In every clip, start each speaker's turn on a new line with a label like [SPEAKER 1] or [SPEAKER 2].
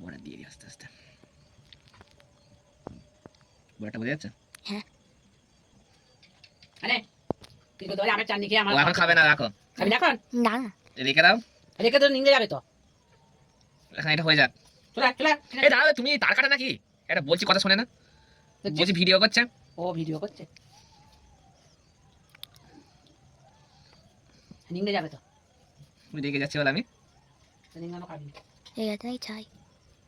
[SPEAKER 1] বড়া দিয়ে দিই আস্তে আস্তে। বড়াটা বোঝা যাচ্ছে?
[SPEAKER 2] হ্যাঁ।
[SPEAKER 3] আরে তুই তো আমার চাটনি খেয়ে আমার
[SPEAKER 1] ও এখন খাবে না, রাখো।
[SPEAKER 3] খাবি না এখন?
[SPEAKER 2] না
[SPEAKER 1] রেখে দাও,
[SPEAKER 3] রেখে তো নিংড়ে যাবে তো।
[SPEAKER 1] এখন এটা হয়ে যাক।
[SPEAKER 3] চলে চলে
[SPEAKER 1] এই দাঁড়াও, তুমি তার কাটা নাকি? এটা বলছি কথা শোনে না, বলছি ভিডিও করছে।
[SPEAKER 3] ও ভিডিও করছে, নিংড়ে যাবে তো।
[SPEAKER 1] তুমি রেখে যাচ্ছি বলে আমি।
[SPEAKER 3] নিংড়ানো খাবি না।
[SPEAKER 2] ঠিক আছে নাকি চাই?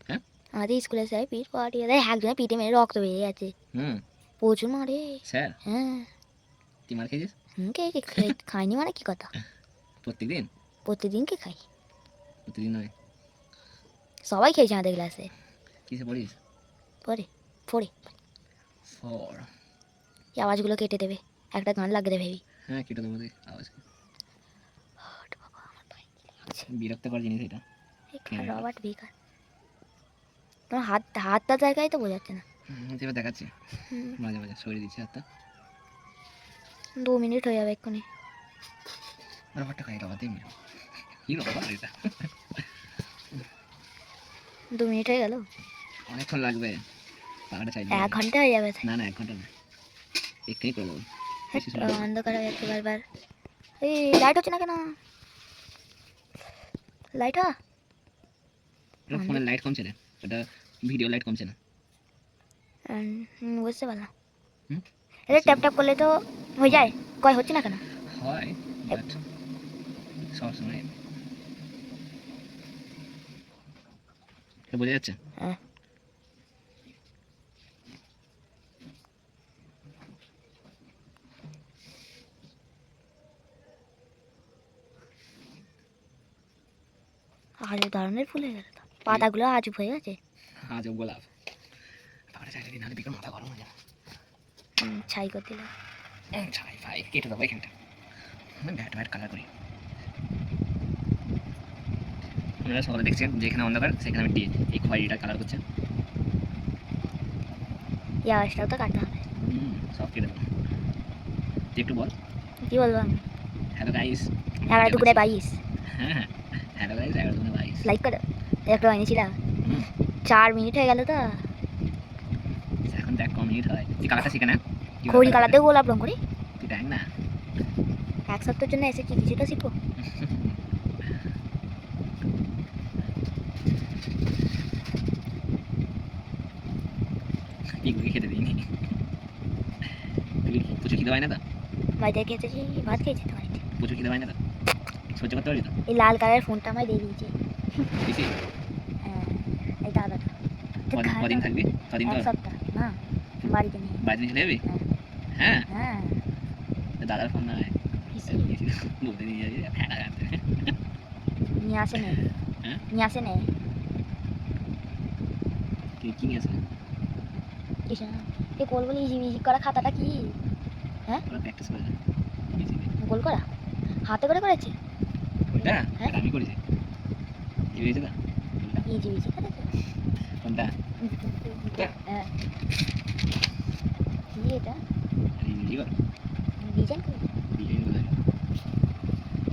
[SPEAKER 1] হ্যাঁ?
[SPEAKER 2] আমাদের স্কুলে স্যার পিঠ পাটি একজনের পিঠে মেরে রক্ত বেরিয়ে গেছে। প্রচুর মারে।
[SPEAKER 1] স্যার
[SPEAKER 2] হ্যাঁ।
[SPEAKER 1] তুই মার খেয়েছিস?
[SPEAKER 2] খাইনি মানে কি কথা?
[SPEAKER 1] প্রত্যেকদিন?
[SPEAKER 2] প্রতিদিন কে খাই?
[SPEAKER 1] প্রতিদিন নয়,
[SPEAKER 2] সবাই খেয়েছে আমাদের ক্লাসে।
[SPEAKER 1] কিসে পড়িস?
[SPEAKER 2] পরে পরে
[SPEAKER 1] ফর।
[SPEAKER 2] এই আওয়াজগুলো কেটে দেবে, একটা গান লাগিয়ে দেবে ভেবি।
[SPEAKER 1] হ্যাঁ, কেটে দেবো আওয়াজ। বিরক্তকর জিনিস এটা।
[SPEAKER 2] রবার্ট বেকার, তোমার হাতটা জায়গায় তো বোঝাচ্ছে না।
[SPEAKER 1] এবার দেখাচ্ছি, মাঝে মাঝে সরিয়ে দিচ্ছি হাতটা।
[SPEAKER 2] 2 মিনিট হয়ে যাবে এক্ষুনি।
[SPEAKER 1] রবারটা খাই, রবার দিয়ে কি রবার এটা?
[SPEAKER 2] 2 মিনিট হয়ে গেল,
[SPEAKER 1] অনেকক্ষণ লাগবে। পাখাটা চাই
[SPEAKER 2] 1 ঘন্টা হয়ে যাবে।
[SPEAKER 1] না না, 1 ঘন্টা না, এক্ষুনি করে দেবো।
[SPEAKER 2] অন্ধকার হয়ে যাচ্ছে বারবার। এই লাইট হচ্ছে না কেন? লাইট হ।
[SPEAKER 1] ফোনের লাইট কমছে না, ওটা ভিডিও লাইট কমছে না।
[SPEAKER 2] বুঝতে পারলাম। এটা ট্যাপ ট্যাপ করলে তো হয়ে যায়, কয় হচ্ছে না কেন?
[SPEAKER 1] হয় বাট সবসময়। বোঝা যাচ্ছে?
[SPEAKER 2] হ্যাঁ। আজ দারুণের ফুল হয়ে গেল তো, পাতাগুলো আজব হয়ে গেছে।
[SPEAKER 1] আজব গোলাপ। পাখাটা চাইলে দিন, বিকেল মাথা গরম হয়ে যাবে।
[SPEAKER 2] ছাই করে দিলাম।
[SPEAKER 1] ছাই ফাই কেটে দেবো এখানটা, আমি ব্যাট ব্যাট কালার করি। আপনারা সকালে দেখছেন যেখানে অন্ধকার সেখানে আমি এই খয়েরিটা কালার করছে।
[SPEAKER 2] এই আওয়াজটাও তো কাটতে হবে।
[SPEAKER 1] সব কেটে দেবো। তুই একটু বল।
[SPEAKER 2] কি বলবো আমি?
[SPEAKER 1] Hello guys.
[SPEAKER 2] 11×22।
[SPEAKER 1] হ্যাঁ হ্যাঁ, হ্যালো গাইস, 11×22।
[SPEAKER 2] লাইক করো, একটু এনেছিলাম। 4 মিনিট হয়ে গেল তো।
[SPEAKER 1] এখন দেখ কম মিনিট হয়। তুই কালারটা শিখে না,
[SPEAKER 2] খড়ি কালাতেও গোলাপ রং করি।
[SPEAKER 1] তুই দেখ না।
[SPEAKER 2] 1 সপ্তাহের জন্য এসেছি, কিছুটা শিখবো।
[SPEAKER 1] পিকুকে খেতে দিইনি। তুই প্রচুর খিদে হয় না তো?
[SPEAKER 2] বাড়িতে খেয়েছি, ভাত খেয়েছি তো বাড়িতে।
[SPEAKER 1] প্রচুর খিদে হয় না তো? সহ্য করতে পারি তো?
[SPEAKER 2] এই লাল কালারের ফোনটা আমায় দিয়ে দিয়েছে।
[SPEAKER 1] দিছি?
[SPEAKER 2] হ্যাঁ, এই দাদাটা।
[SPEAKER 1] কদিন থাকবি? কদিন
[SPEAKER 2] 1
[SPEAKER 1] পর
[SPEAKER 2] সপ্তাহ না, বাড়িতে নেই।
[SPEAKER 1] বাড়িতে চলে যাবি? হ্যাঁ
[SPEAKER 2] হ্যাঁ।
[SPEAKER 1] দাদার ফোন নয়,
[SPEAKER 2] কিসে?
[SPEAKER 1] বলতে নিয়ে যাবি ফেটা গানতে।
[SPEAKER 2] নিয়ে আসে নে,
[SPEAKER 1] হ্যাঁ,
[SPEAKER 2] নিয়ে আসে নে।
[SPEAKER 1] তুই কি নিয়ে আসলি?
[SPEAKER 2] কিছু না, এই গোল গোল ইজি ইজি করা খাতাটা কি? হ্যাঁ,
[SPEAKER 1] ওরা প্র্যাকটিস করে।
[SPEAKER 2] গোল করা হাতে করে করেছে।
[SPEAKER 1] ওটা
[SPEAKER 2] হ্যাঁ,
[SPEAKER 1] আমি করেছি। কি হয়েছে না?
[SPEAKER 2] ইজি ইজি করেছে।
[SPEAKER 1] কোনটা?
[SPEAKER 2] হ্যাঁ, কি এটা?
[SPEAKER 1] লিভার
[SPEAKER 2] ডিজাইন করে
[SPEAKER 1] ডিজাইন করে।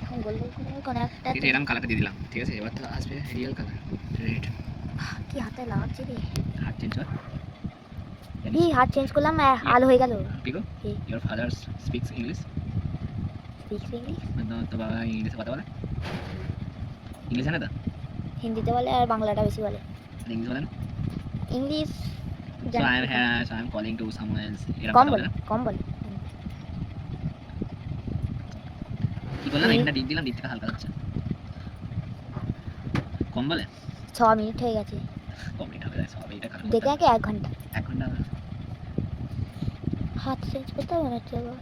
[SPEAKER 2] এখন গোল গোল করে কোন একটা
[SPEAKER 1] এটা এরকম কালারটা দিয়ে দিলাম, ঠিক আছে? এবার তো আসবে রিয়েল কালার, রেড।
[SPEAKER 2] কি হাতে লাগছে রে?
[SPEAKER 1] হাত চেঞ্জ কর।
[SPEAKER 2] এই হাত চেঞ্জ করলাম, আলো হয়ে গেল।
[SPEAKER 1] পিকো, your father speaks English?
[SPEAKER 2] Speaks English?
[SPEAKER 1] मतलब तो बाबा इंग्लिश पता वाला इंग्लिश है ना तो
[SPEAKER 2] হিন্দিতে বলে আর বাংলাটা বেশি বলে।
[SPEAKER 1] इंग्लिश वाला ना?
[SPEAKER 2] English
[SPEAKER 1] so I am here, so I am calling to someone else
[SPEAKER 2] কম বলে, কম বলে।
[SPEAKER 1] কি বললাম এটা ডিপ দিলাম, ডিপ থেকে হালকা হচ্ছে। কম বলে
[SPEAKER 2] 6 মিনিট হয়ে গেছে,
[SPEAKER 1] কম মিনিট হবে সব এটা কালার
[SPEAKER 2] দেখে আগে 1 ঘন্টা।
[SPEAKER 1] 1 ঘন্টা
[SPEAKER 2] হাত চেঞ্জ করতে হবে না চলো।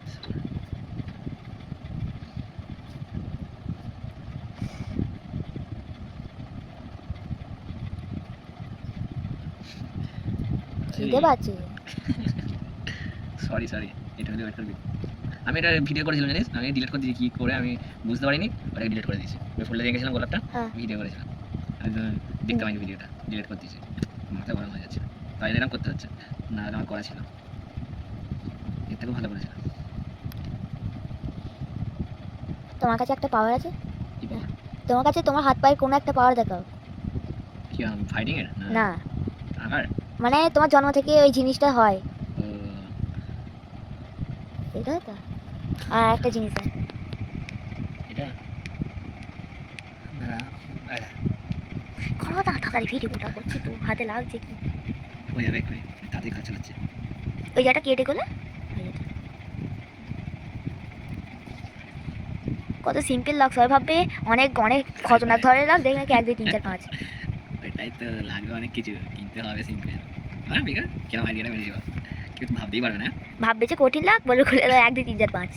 [SPEAKER 2] খিদে পাচ্ছে।
[SPEAKER 1] সরি সরি, এটা হলে ওয়েট করবি। আমি এটা ভিডিও করেছিলাম জানিস, আমি ডিলিট করে দিয়েছি, কি করে আমি বুঝতে পারিনি, ওটাকে ডিলিট করে দিয়েছি। আমি ফোল্ডারে রেখেছিলাম গোলাপটা, ভিডিও করেছিলাম, আমি দেখতে পাইনি ভিডিওটা, ডিলিট করে দিয়েছি। মাথা গরম হয়ে যাচ্ছে, তাই এরকম করতে হচ্ছে, না হলে আমার করা ছিল, এর থেকেও ভালো করেছিলাম।
[SPEAKER 2] তোমার কাছে একটা পাওয়ার আছে?
[SPEAKER 1] কি বলবো?
[SPEAKER 2] তোমার কাছে তোমার হাত পায়ের কোনো একটা পাওয়ার দেখাও।
[SPEAKER 1] কি ফাইটিং এর
[SPEAKER 2] না
[SPEAKER 1] আকার
[SPEAKER 2] মানে তোমার জন্ম থেকে ওই জিনিসটা হয়
[SPEAKER 1] ও,
[SPEAKER 2] এটা তো আর একটা জিনিস আছে।
[SPEAKER 1] এটা দাঁড়া, দাঁড়া,
[SPEAKER 2] কোনো তাড়াতাড়ি ভিডিওটা করছি তো হাতে লাগছে কি
[SPEAKER 1] হয়ে যাবে এক্ষুনি, তাড়াতাড়ি কাজ চালাচ্ছে।
[SPEAKER 2] ওই জায়গাটা কেটে গেলে হয়ে যেত। কত সিম্পল লাগছে সবাই ভাববে অনেক অনেক খতরনাক ধরনের লাগ দেখে নাকি 1 2 3 4 5
[SPEAKER 1] ওইটাই তো লাগবে, অনেক কিছু কিনতে হবে সিম্পল। আর বিকার কেমন আইডিয়াটা বেরিয়ে যাবে, কেউ তো ভাবতেই পারবে না।
[SPEAKER 2] ভাববে যে কঠিন লাগ বলে খুলে 1 2 3 4 5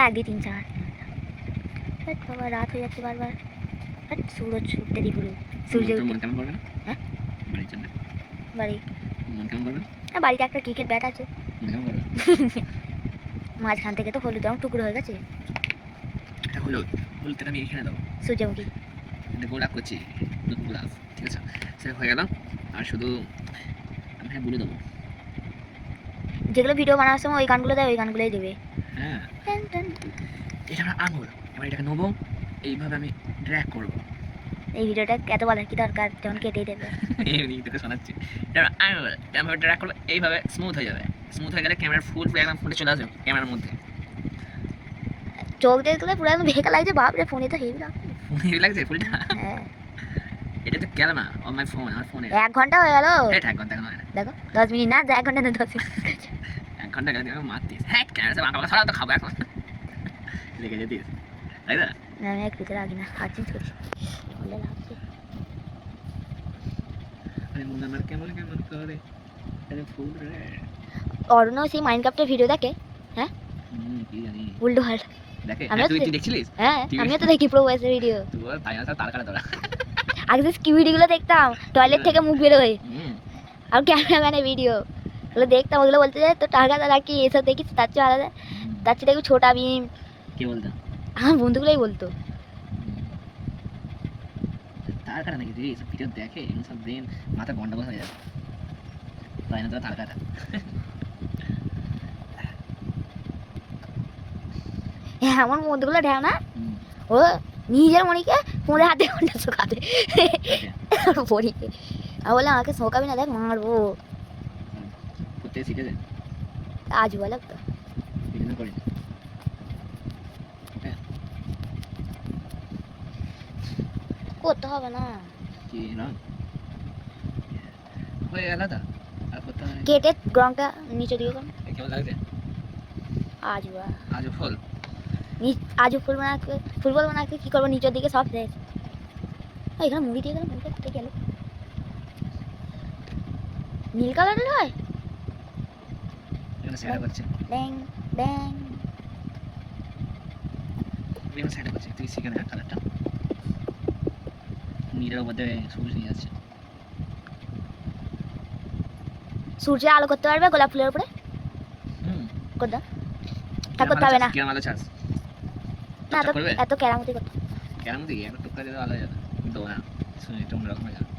[SPEAKER 2] 1 2 3 4 হট বাবা রাত হয়ে যাচ্ছে বারবার হট সূরজ উঠতে দি পুরো সূর্য
[SPEAKER 1] তোর মন কেমন করবে না?
[SPEAKER 2] হ্যাঁ?
[SPEAKER 1] বাড়ির জন্য
[SPEAKER 2] বাড়ি
[SPEAKER 1] মন কেমন করবে?
[SPEAKER 2] বাড়িতে একটা ক্রিকেট ব্যাট আছে
[SPEAKER 1] মন কেমন করবে?
[SPEAKER 2] মাঝখান থেকে তো হলুদ রং টুকরো হয়ে গেছে
[SPEAKER 1] এটা হলুদ, হলুদটা আমি এখানে দাও,
[SPEAKER 2] সূর্যমুখী
[SPEAKER 1] এটা গোলাপ করছি, হলুদ গোলাপ, ঠিক আছে সেটা হয়ে গেল। আর শুধু আমি এখানে বলে দেবো,
[SPEAKER 2] যেগুলো ভিডিও বানানোর সময় ওই গানগুলো দেয় ওই গানগুলোই দেবে
[SPEAKER 1] হ্যাঁ
[SPEAKER 2] টান টান।
[SPEAKER 1] এটা আমার আঙুল, এবার এটাকে নেবো, এইভাবে আমি ড্র্যাগ করবো।
[SPEAKER 2] এই ভিডিওটা এত বলার কি দরকার যেমন কেটেই দেবে
[SPEAKER 1] এমনি তোকে শোনাচ্ছি, এটা আমার আঙুল, এটা আমি ড্র্যাগ করবো, এইভাবে স্মুথ হয়ে যাবে। স্মুথ হয়ে গেলে ক্যামেরার ফুল একদম ফুটে চলে আসবে ক্যামেরার মধ্যে।
[SPEAKER 2] চোখ দেখলে পুরো একদম ভেকা লাগছে বাপরে ফোনে তো হেভি লাগছে
[SPEAKER 1] হেভি লাগছে ফুলটা।
[SPEAKER 2] হ্যাঁ
[SPEAKER 1] এটা তো ক্যামেরা অন মাই ফোন, আমার ফোনে
[SPEAKER 2] 1 ঘন্টা হয়ে গেল
[SPEAKER 1] এটা 1 ঘন্টা এখন হয় না,
[SPEAKER 2] দেখো 10 মিনিট না 1 ঘন্টা না 10 মিনিট
[SPEAKER 1] 1 ঘন্টা গেলে আমি মারতিস, হ্যাঁ ক্যামেরা সব আঁকা ছাড়া তো খাবো এখন লেগে যেতিস, তাই না?
[SPEAKER 2] না আমি এক ভিতরে রাখি না হাত চেঞ্জ করছি বলে লাগছে
[SPEAKER 1] আরে মন আমার কেমন কেমন করে এটা ফুল রে।
[SPEAKER 2] অরুণ সেই মাইনক্রাফটের ভিডিও দেখে
[SPEAKER 1] কি জানি
[SPEAKER 2] উল্টো হাল
[SPEAKER 1] দেখে,
[SPEAKER 2] আমিও
[SPEAKER 1] তুই
[SPEAKER 2] তো
[SPEAKER 1] তুই দেখছিলিস?
[SPEAKER 2] হ্যাঁ
[SPEAKER 1] ঠিক
[SPEAKER 2] আমিও
[SPEAKER 1] আছে।
[SPEAKER 2] তো দেখি প্রো ভয়েসের ভিডিও
[SPEAKER 1] তুই তাই না তার কাটা তোরা।
[SPEAKER 2] আগে যে স্কিভিডিগুলো দেখতাম টয়লেট থেকে মুখ বেরোয় আর ক্যামেরাম্যানের ভিডিও ওগুলো দেখতাম ওগুলো বলতে যায় তো টাকা দাদা কি এসব দেখিস তার চেয়ে আলাদা তার চেয়ে দেখবি ছোটা ভীম
[SPEAKER 1] কে বলতো?
[SPEAKER 2] আমার বন্ধুগুলোই বলতো
[SPEAKER 1] তার কাটা নাকি তুই সব ভিডিও দেখে এমন সব ব্রেন মাথা গন্ডগোল হয়ে যাবে, তাই না তোরা তার কাটা।
[SPEAKER 2] হ্যাঁ আমার বন্ধুগুলো ঢেও না ও নিজের মনিকে ফোনে হাতে ঘন্টা শোকাবে পরীকে আমি বললাম আমাকে শোকাবি না দেখ মারবো
[SPEAKER 1] করতে শিখেছে,
[SPEAKER 2] আজ বলো তো
[SPEAKER 1] এই জন্য করি।
[SPEAKER 2] করতে হবে না
[SPEAKER 1] কি রং হয়ে গেল তো, আর করতে হবে না।
[SPEAKER 2] কেটে রংটা নিচে দিয়ে করুন
[SPEAKER 1] কেমন লাগছে?
[SPEAKER 2] আজ
[SPEAKER 1] আজ ফুল
[SPEAKER 2] আজও ফুল বানাকে ফুল বল বানাকে কি করবো নিচের দিকে সব দেখ এখানে মুড়ি দিয়ে গেল মুড়িটা কোথায় গেল নীল কালারের হয়
[SPEAKER 1] এখানে সেটা করছে,
[SPEAKER 2] ব্যাং ব্যাং
[SPEAKER 1] এখানে সেটা করছে, তুই শিখে না কালারটা নীলের মধ্যে সবুজ নিয়ে যাচ্ছে।
[SPEAKER 2] সূর্যে আলো করতে পারবে গোলাপ ফুলের উপরে করদা তা করতে হবে না
[SPEAKER 1] কিরম আলো চাস?
[SPEAKER 2] না এত
[SPEAKER 1] করবে
[SPEAKER 2] এত কেরামতি করতে
[SPEAKER 1] কেরম দিকে একটা টুকরা দিয়ে আলো যাবে কিন্তু না, শুনে এটা অন্যরকম হয়ে যাবে।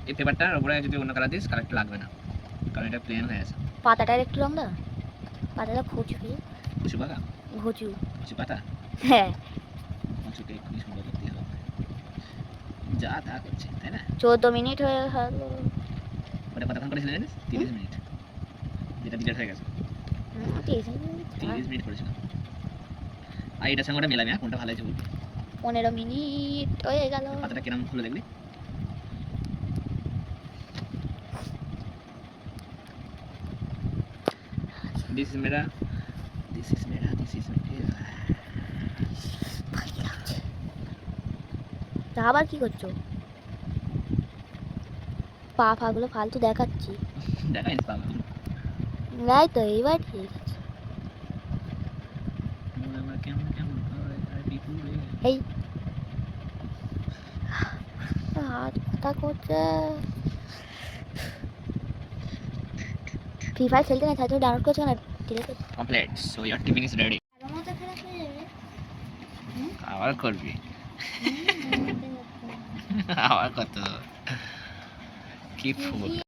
[SPEAKER 1] এই পেপারটার উপরে যদি অন্য কালার দিস কালারটা লাগবে না, কারণ এটা প্লেন হয়ে আছে।
[SPEAKER 2] পাতাটার একটু রং দাও পাতাটা ঘুচু
[SPEAKER 1] কুচু পাতা,
[SPEAKER 2] ঘুচু
[SPEAKER 1] কুচু পাতা,
[SPEAKER 2] হ্যাঁ
[SPEAKER 1] কুচুকে খুবই সুন্দর করতে হবে, যা তা করছে তাই না?
[SPEAKER 2] 14 মিনিট হয়ে গেল
[SPEAKER 1] ওটা কতক্ষণ করেছিলেন জানিস? 30 মিনিট, যেটা ডিলেট হয়ে গেছে 30 মিনিট করেছিলাম। আর এটার সঙ্গে ওটা মেলাবি, কোনটা ভালো হয়েছে বলবি।
[SPEAKER 2] 15 মিনিট হয়ে গেল
[SPEAKER 1] পাতাটা কিরম হলো দেখবি। This is मेरा, this is मेरा, this is मेरा।
[SPEAKER 2] তা আবার কি করছো পা ফাগুলো ফালতু দেখাচ্ছি
[SPEAKER 1] দেখা ইনস পাবো
[SPEAKER 2] নাই তো এইবার ঠিক আছে
[SPEAKER 1] আমরা কেমন কেমন করে আর বিপুরে
[SPEAKER 2] এই হাত ব্যথা করছে ফ্রি ফায়ার খেলতে না তাই তো ডাউনলোড করছো না ঠিক আছে
[SPEAKER 1] complete, so your tiffin is ready. আবার করবি আবার কত কি ফুল